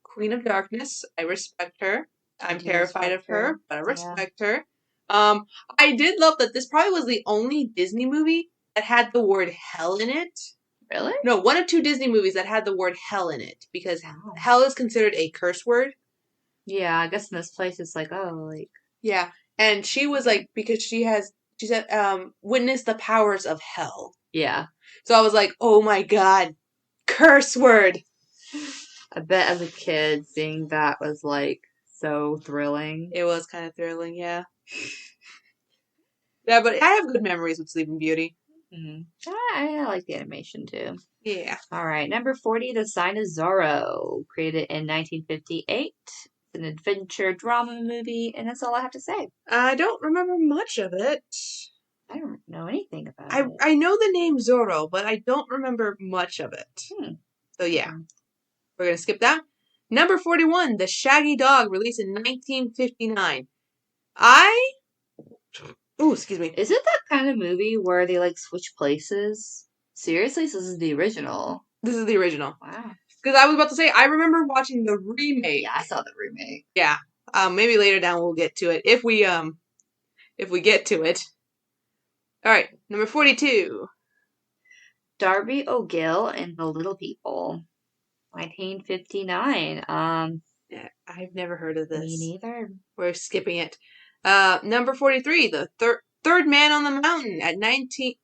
Queen of Darkness. I respect her. I'm do terrified of respect her. her, but I Yeah. respect her. I did love that this probably was the only Disney movie that had the word hell in it. Really? No, one of two Disney movies that had the word hell in it, because Wow. hell is considered a curse word. Yeah, I guess in this place it's like, oh, like Yeah. And she was like, because she said, witness the powers of hell. yeah. So I was like, oh my god, curse word. I bet as a kid seeing that was like so thrilling. It was kind of thrilling, yeah. Yeah, but I have good memories with Sleeping Beauty. Mm. I like the animation too. Yeah. All right, number 40, The Sign of Zorro, created in 1958. It's an adventure drama movie, and that's all I have to say. I don't remember much of it. I don't know anything about I it. I know the name Zorro, but I don't remember much of it. So yeah, Hmm. we're gonna skip that. Number 41, The Shaggy Dog, released in 1959. Excuse me. Is it that kind of movie where they like switch places? Seriously? So this is the original. This is the original. Wow. Because I was about to say, I remember watching the remake. Yeah, I saw the remake. Yeah. Maybe later down we'll get to it. If we get to it. Alright, number 42. Darby O'Gill and the Little People. 1959. Yeah, I've never heard of this. Me neither. We're skipping it. Number 43, The Third Man on the Mountain,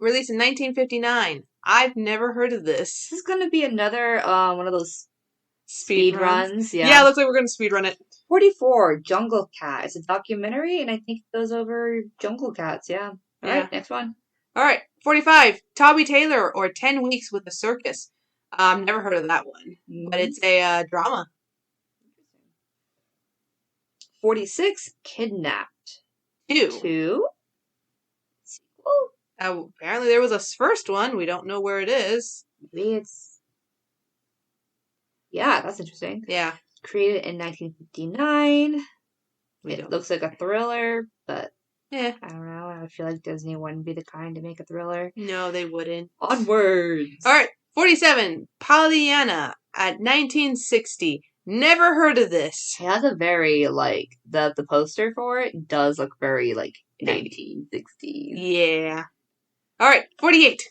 released in 1959. I've never heard of this. This is gonna be another one of those speed runs. Yeah, looks like we're gonna speed run it. 44, Jungle Cat. It's a documentary, and I think it goes over jungle cats. Yeah. All right, next one. All right, 45, Toby Taylor or 10 Weeks with a Circus. Never heard of that one, but it's a drama. 46, Kidnapped. 2. Sequel? Apparently there was a first one. We don't know where it is. Maybe it's... Yeah, that's interesting. Yeah. Created in 1959. It looks like a thriller, but yeah, I don't know. I feel like Disney wouldn't be the kind to make a thriller. No, they wouldn't. Onwards! All right, 47, Pollyanna at 1960. Never heard of this. It has a very, like, the poster for it does look very, like, 1960s. Yeah. All right, 48.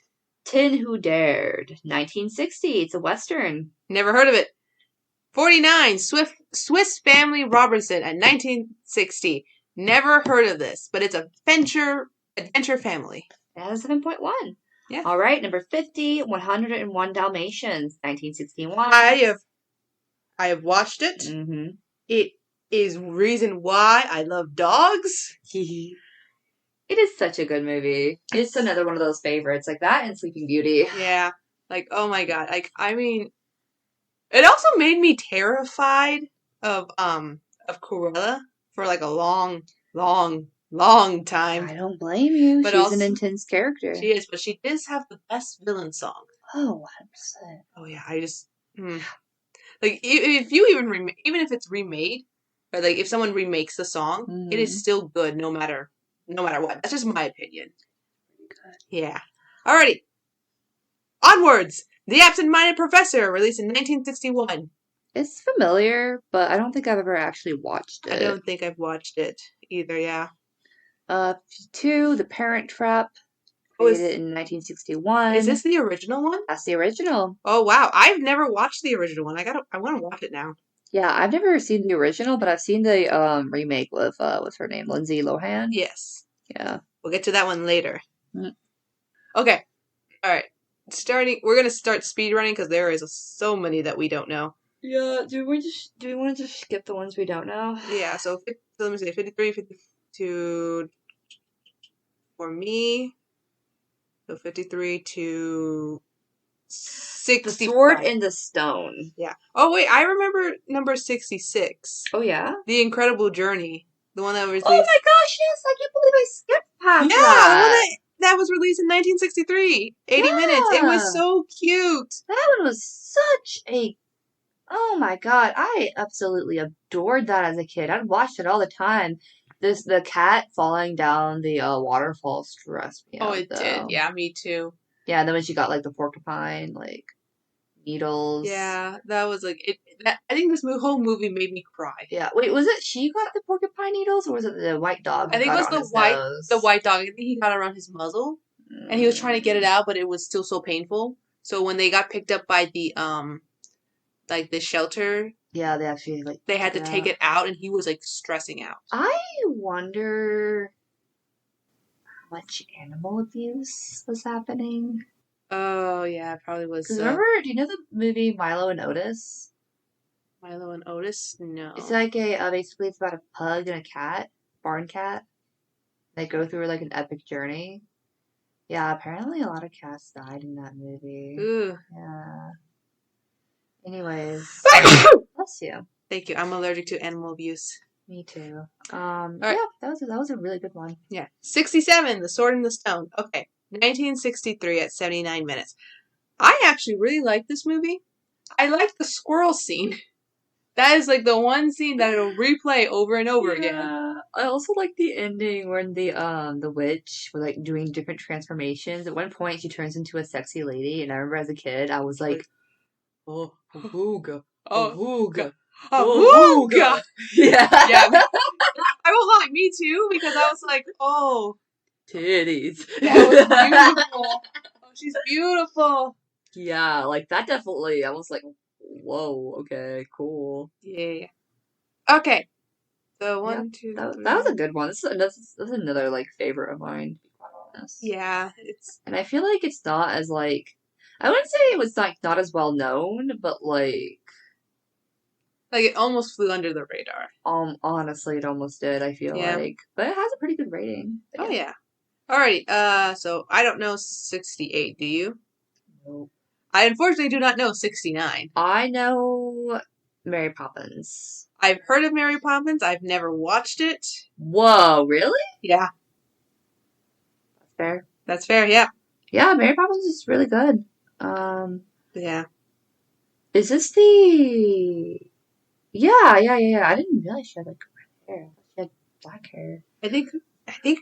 Tin Who Dared, 1960. It's a Western. Never heard of it. 49, Swiss Family Robinson at 1960. Never heard of this, but it's a adventure family. It has 7.1. Yeah. All right, number 50, 101 Dalmatians, 1961. I have watched it. Mm-hmm. It is reason why I love dogs. It is such a good movie. It's another one of those favorites, like that and Sleeping Beauty. Yeah. Like, oh my god. Like, I mean, it also made me terrified of Cruella for like a long time. I don't blame you. But She's also, an intense character. She is, but she does have the best villain song. Oh, 100%. Oh yeah, I just like if you even if it's remade, or like if someone remakes the song, it is still good no matter what. That's just my opinion. Good. Yeah. Alrighty. Onwards. The Absent-Minded Professor, released in 1961. It's familiar, but I don't think I've ever actually watched it. I don't think I've watched it either. Yeah. 52, The Parent Trap. Created in 1961. Is this the original one? That's the original. Oh wow, I've never watched the original one. I want to watch it now. Yeah, I've never seen the original, but I've seen the remake with what's her name, Lindsay Lohan. Yes. Yeah. We'll get to that one later. Mm. Okay. All right. We're gonna start speed running because there is so many that we don't know. Yeah. Do we want to just skip the ones we don't know? Yeah. So let me see. 53, 52 for me. So 53 to 65. The Sword in the Stone. Yeah. Oh, wait. I remember number 66. Oh, yeah? The Incredible Journey. The one that was released. Oh, my gosh, yes. I can't believe I skipped past Yeah, that. the one that was released in 1963. 80 minutes. It was so cute. That one was such a Oh my god, I absolutely adored that as a kid. I'd watch it all the time. The cat falling down the waterfall stressed me Oh, out it did. though. Yeah, me too. Yeah, and then when she got like the porcupine, like needles. Yeah, that was like it. I think this whole movie made me cry. Yeah. Wait, was it she got the porcupine needles or was it the white dog I who think it got was it on his nose? the white dog. I think he got around his muzzle, and he was trying to get it out, but it was still so painful. So when they got picked up by the like the shelter, Yeah, they actually like they had to took take it out, and he was like stressing out. I wonder how much animal abuse was happening. Oh yeah, it probably was Because remember, do you know the movie Milo and Otis? Milo and Otis. It's No. like basically it's about a pug and a cat, barn cat. They go through like an epic journey. Yeah, apparently a lot of cats died in that movie. Ooh. Yeah. Anyways, bless you. Thank you. I'm allergic to animal abuse. Me too. right. Yeah, that was a really good one. Yeah. 67, The Sword and the Stone. Okay. 1963 at 79 minutes. I actually really like this movie. I like the squirrel scene. That is like the one scene that it'll replay over and over again. I also like the ending when the witch was like doing different transformations. At one point she turns into a sexy lady, and I remember as a kid I was like, oh, awooga, awooga, awooga. Yeah. Yeah. I won't lie, me too, because I was like, oh, titties. that was beautiful. Oh, she's beautiful. Yeah, like that definitely. I was like, whoa, okay, cool. Yeah. Okay. So one, two, That three. was a good one. That's another like favorite of mine, to be quite honest. Yeah, it's And I feel like it's not as like I wouldn't say it was not as well known, but like it almost flew under the radar. honestly it almost did, I feel like. But it has a pretty good rating. Oh yeah. Alrighty, so I don't know 68, do you? Nope. I unfortunately do not know 69. I know Mary Poppins. I've heard of Mary Poppins. I've never watched it. Whoa, really? Yeah. That's fair. That's fair, yeah. Yeah, Mary Poppins is really good. Yeah. Is this the Yeah. I didn't realize she had like red hair. She had black hair. I think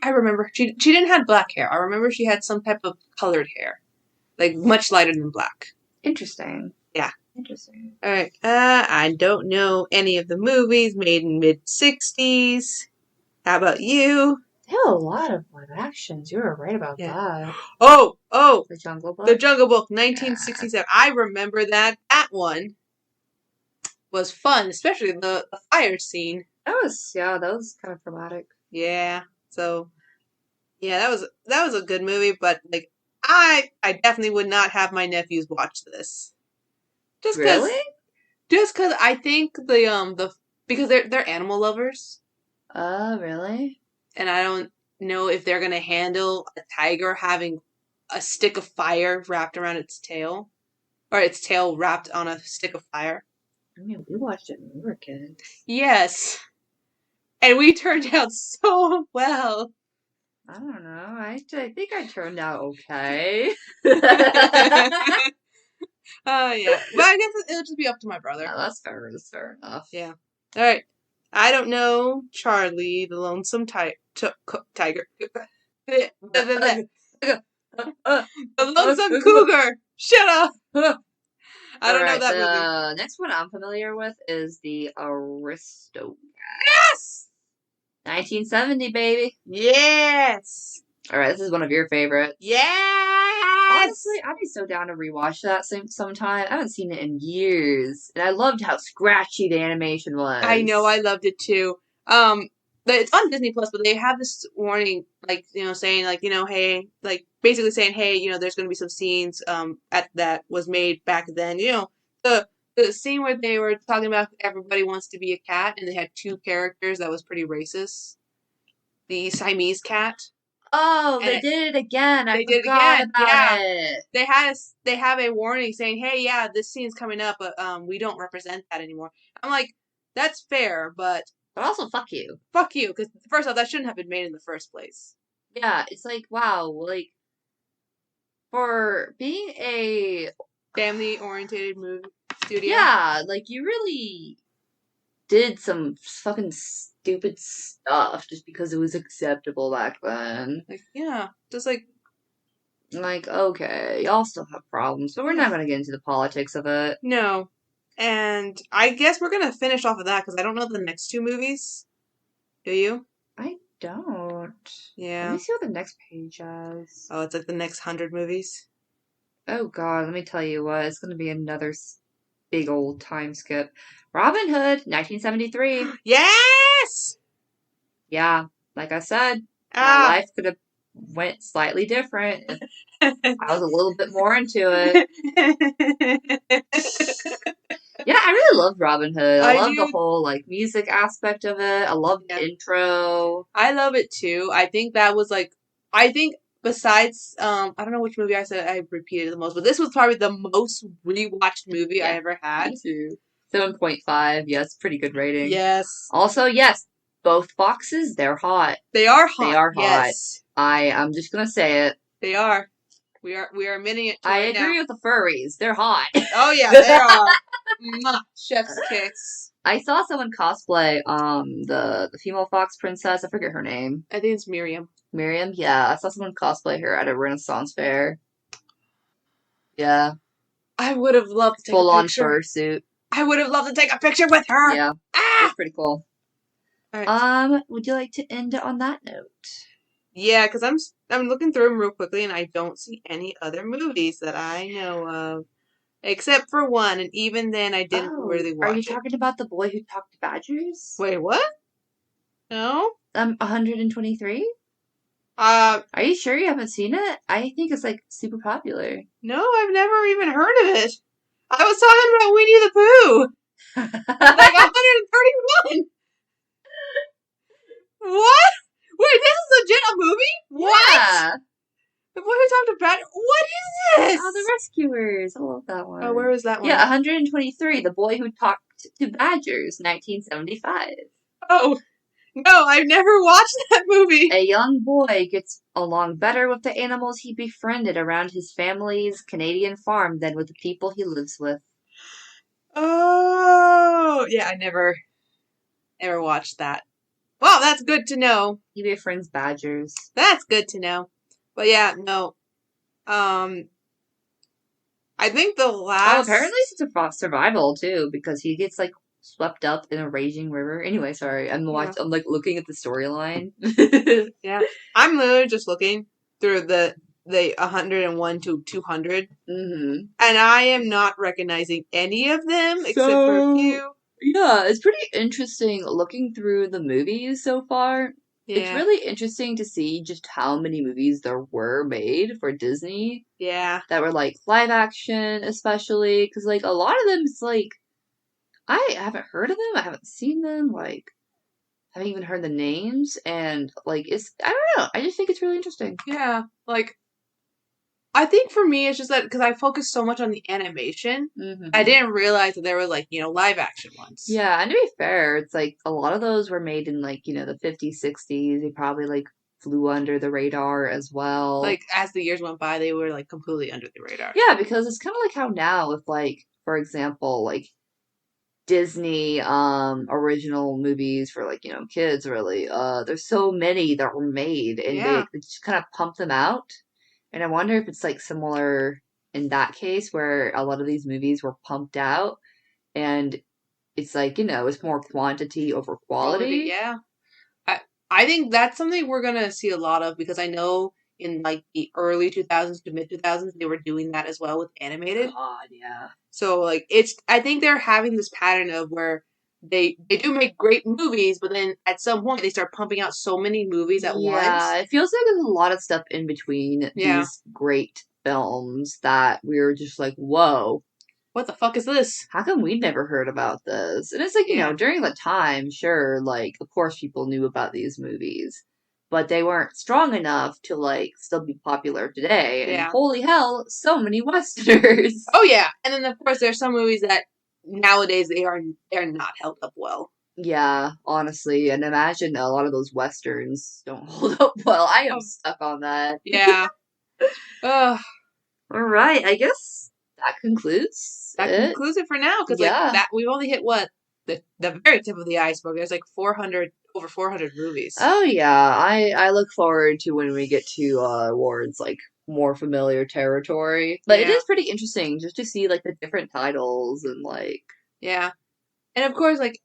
I remember she didn't have black hair. I remember she had some type of colored hair. Like much lighter than black. Interesting. Yeah. Interesting. Alright. I don't know any of the movies made in mid-60s. How about you? They have a lot of live actions. You were right about that. Oh! The Jungle Book? The Jungle Book, 1967. I remember that. That one was fun, especially the fire scene. That was kind of dramatic. Yeah. So, yeah, that was a good movie, but like I definitely would not have my nephews watch this. Just really? Just because I think because they're animal lovers. Really? And I don't know if they're gonna handle a tiger having a stick of fire wrapped around its tail, or its tail wrapped on a stick of fire. I mean, we watched it when we were kids. Yes, and we turned out so well. I don't know. I think I turned out okay. Yeah. But I guess it'll just be up to my brother. No, that's fair. That's fair enough. Yeah. All right. I don't know Charlie, the lonesome tiger. The lonesome cougar. Shut up. I don't know that movie. The next one I'm familiar with is the Aristocats. Yes! 1970, baby. Yes! Alright, this is one of your favorites. Yes! Honestly, I'd be so down to rewatch that sometime. I haven't seen it in years. And I loved how scratchy the animation was. I know, I loved it too. It's on Disney Plus, but they have this warning, like, saying, like, hey, like, basically saying, hey, there's going to be some scenes, that was made back then. The scene where they were talking about everybody wants to be a cat, and they had two characters that was pretty racist. The Siamese cat. Oh, they did it again. I forgot about it. They have a warning saying, hey, yeah, this scene's coming up, but we don't represent that anymore. I'm like, that's fair, but also, fuck you. Fuck you, because first off, that shouldn't have been made in the first place. Yeah, it's like, wow, like, for being a family-oriented movie. studio. Yeah, like, you really did some fucking stupid stuff just because it was acceptable back then. Like, yeah. Just like, Like, okay, y'all still have problems, but we're not gonna get into the politics of it. no. And I guess we're gonna finish off of that because I don't know the next 2 movies. Do you? I don't. Yeah. Let me see what the next page has. Oh, it's like the next 100 movies. Oh god, let me tell you what, it's gonna be another big old time skip. Robin Hood, 1973. Yes! Yeah, like I said, my Ah! life could have went slightly different if I was a little bit more into it. Yeah, I really loved Robin Hood. I love the whole, like, music aspect of it. I love the intro. I love it too. I think that was like, I think besides, I don't know which movie I said I repeated the most, but this was probably the most rewatched movie I ever had. Me too. 7.5. Yes, pretty good rating. Yes. Also, yes, both foxes, they're hot. They are hot. They are hot. Yes. I'm just gonna say it. They are. We are admitting it. I agree with the furries. They're hot. Oh yeah, they are. Chef's kiss. I saw someone cosplay the female fox princess. I forget her name. I think it's Miriam. Miriam? Yeah, I saw someone cosplay her at a Renaissance fair. Yeah. I would have loved to take full a on picture. fursuit. I would have loved to take a picture with her. Yeah. Ah! That's pretty cool. All right. Would you like to end it on that note? Yeah, because I'm looking through them real quickly, and I don't see any other movies that I know of, except for one, and even then I didn't really watch it. Are you talking about the boy who talked to badgers? Wait, what? No. 123. Are you sure you haven't seen it? I think it's like super popular. No, I've never even heard of it. I was talking about Winnie the Pooh. Like 131. What? Wait, this is legit a movie? What? Yeah. The boy who talked to badgers. What is this? Oh, The Rescuers. I love that one. Oh, where is that one? Yeah, 123. The Boy Who Talked to Badgers, 1975. Oh, no, I've never watched that movie. A young boy gets along better with the animals he befriended around his family's Canadian farm than with the people he lives with. Oh, yeah, I never watched that. Well, that's good to know. He befriends badgers. That's good to know. But yeah, no. I think the last... Oh, apparently it's survival, too, because he gets, like, swept up in a raging river. Anyway, sorry. I'm like, looking at the storyline. Yeah. I'm literally just looking through the 101 to 200. Mm-hmm. And I am not recognizing any of them except for a few. Yeah, it's pretty interesting looking through the movies so far. Yeah. It's really interesting to see just how many movies there were made for Disney. Yeah. That were, like, live action, especially. Because, like, a lot of them, it's like, I haven't heard of them. I haven't seen them. Like, I haven't even heard the names. And, like, I don't know. I just think it's really interesting. Yeah. Like, I think for me, it's just that because I focused so much on the animation, I didn't realize that there were, like, live action ones. Yeah, and to be fair, it's like a lot of those were made in, like, the 50s, 60s. They probably, like, flew under the radar as well. Like, as the years went by, they were, like, completely under the radar. Yeah, because it's kind of like how now, if, like, for example, like, Disney original movies for, like, kids, really, there's so many that were made, and they just kind of pump them out. And I wonder if it's, like, similar in that case where a lot of these movies were pumped out and it's, like, it's more quantity over quality. Yeah. I think that's something we're going to see a lot of because I know in, like, the early 2000s to mid-2000s, they were doing that as well with animated. God, yeah. So, like, I think they're having this pattern of where they do make great movies, but then at some point they start pumping out so many movies at once. Yeah, it feels like there's a lot of stuff in between these great films that we're just like, whoa. What the fuck is this? How come we'd never heard about this? And it's like, during the time, sure, like, of course people knew about these movies, but they weren't strong enough to, like, still be popular today. And holy hell, so many Westerners. Oh, yeah. And then, of course, there's some movies that nowadays they're not held up well. Yeah, honestly, and imagine a lot of those Westerns don't hold up well. I am stuck on that. Yeah. All right, I guess that concludes that it. concludes it for now. Because Yeah. like that, we've only hit what the very tip of the iceberg. There's like over 400 movies. Oh yeah, I look forward to when we get to awards like more familiar territory. But it Yeah. is pretty interesting just to see like the different titles and like Yeah, and of course, like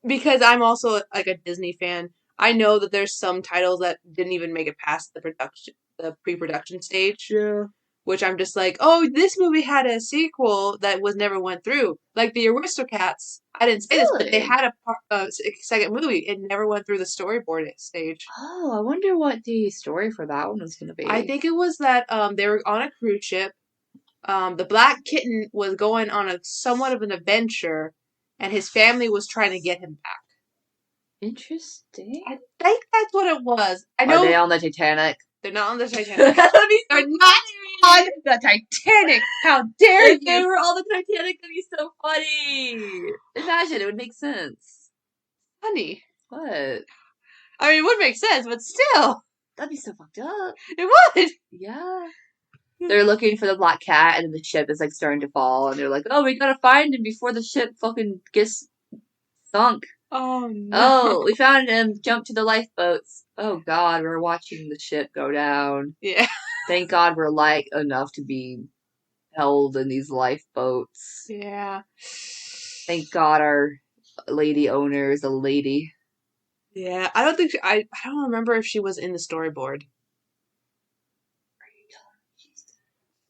because I'm also like a Disney fan, I know that there's some titles that didn't even make it past the pre-production stage. yeah. Which I'm just like, oh, this movie had a sequel that never went through. Like the Aristocats, I didn't say this, but they Really? had a second movie. It never went through the storyboard stage. Oh, I wonder what the story for that one was gonna I be. think it was that they were on a cruise ship. The black kitten was going on a somewhat of an adventure, and his family was trying to get him back. Interesting. I think that's what it was. I Are know they on the Titanic? they're not on the Titanic. That'd be so They're not on the Titanic. How dare If they you? were on the Titanic, that'd be so funny. Imagine, it would make sense. Funny. What? I mean, it would make sense, but still, That'd be so fucked up. it would. Yeah. They're looking for the black cat, and then the ship is like starting to fall, and they're like, "Oh, we gotta find him before the ship fucking gets sunk." Oh no. Oh, we found him. Jump to the lifeboats. Oh God, we're watching the ship go down. Yeah. Thank God we're light enough to be held in these lifeboats. Yeah. Thank God our lady owner is a lady. Yeah. I don't think I don't remember if she was in the storyboard.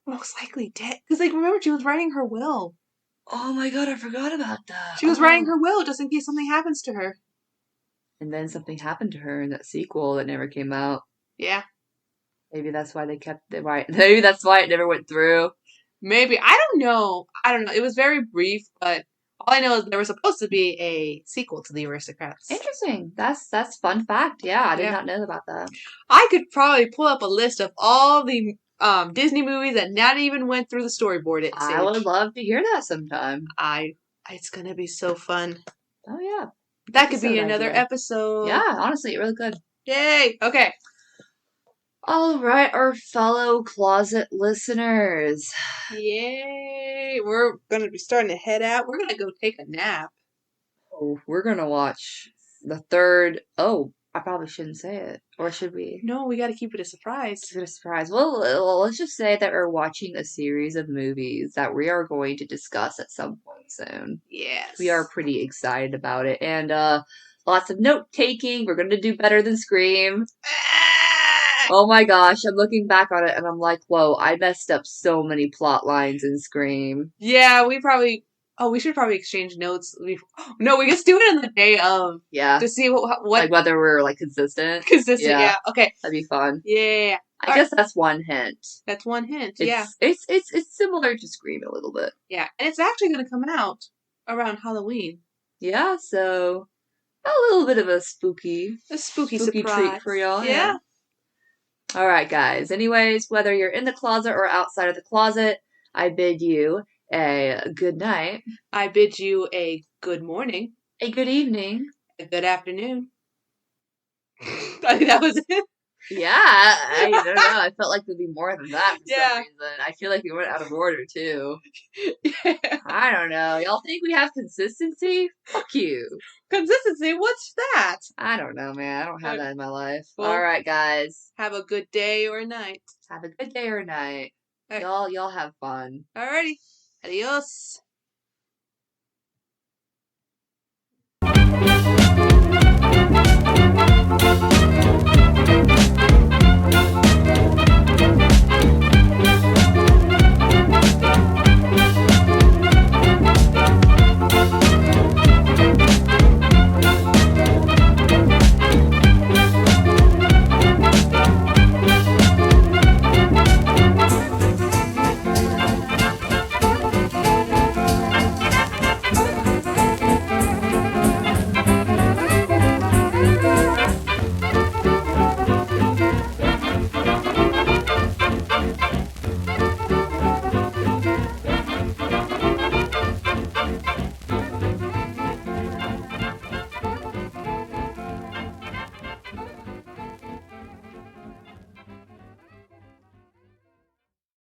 Most likely dead. Because like remember she was writing her will. Oh my God, I forgot about that. She was writing her will just in case something happens to her. And then something happened to her in that sequel that never came out. Yeah. Maybe that's why they kept it right. Maybe that's why it never went through. Maybe. I don't know. It was very brief, but all I know is there was supposed to be a sequel to The Aristocrats. Interesting. That's fun fact. Yeah, I did Yeah. not know about that. I could probably pull up a list of all the Disney movies that not even went through the storyboard at stage. I would love to hear that sometime. It's gonna be so fun. Oh yeah. That could be Episode another idea. episode. Yeah, honestly, really good. Yay! Okay. All right, our fellow closet listeners. Yay! We're gonna be starting to head out. We're gonna go take a nap. Oh, we're gonna watch the third. Oh, I probably shouldn't say it, or should we? No, we gotta keep it a surprise. Keep it a surprise. Well, let's just say that we're watching a series of movies that we are going to discuss at some point soon. Yes. We are pretty excited about it, and lots of note taking. We're gonna do better than Scream. Oh my gosh, I'm looking back on it and I'm like, whoa, I messed up so many plot lines in Scream. Yeah, we should probably exchange notes. No, we just do it on the day of. Yeah. To see what Like whether we're like consistent. consistent. Yeah. Okay. That'd be fun. Yeah. I guess that's one hint. That's one hint. It's similar to Scream a little bit. Yeah, and it's actually going to come out around Halloween. Yeah, so a little bit of a spooky surprise treat for y'all. Yeah. All right, guys. Anyways, whether you're in the closet or outside of the closet, I bid you a good night. I bid you a good morning. A good evening. A good afternoon. I think that was it. Yeah, I don't know. I felt like there'd be more than that for Yeah. some reason. I feel like we went out of order, too. Yeah. I don't know. Y'all think we have consistency? Fuck you. Consistency? What's that? I don't know, man. I don't have that in my life. Well, all right, guys. Have a good day or night. Have a good day or night. All right. Y'all have fun. Alrighty. Adios.